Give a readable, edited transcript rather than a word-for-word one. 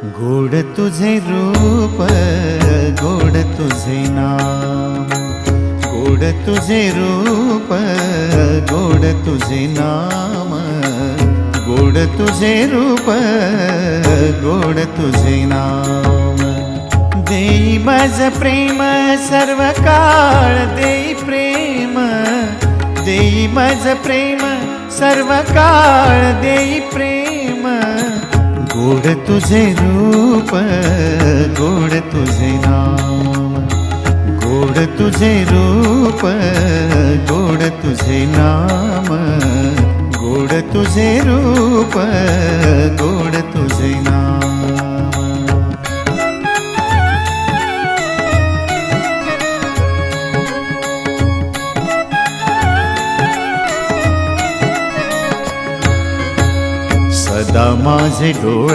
गोड तुझे रूप, गोड तुझे नाम, गोड तुझे रूप, गोड तुझे नाम, गोड तुझे रूप, गोड तुझे नाम। देई माझ प्रेम सर्व काळ, देई प्रेम, देई माझ प्रेम सर्व काळ, देई प्रेम। गोड तुझे रूप, गोड तुझे नाम, गोड तुझे रूप, गोड तुझे नाम, गोड तुझे रूप, गोड तुझे नाम। सदा माझे डोळा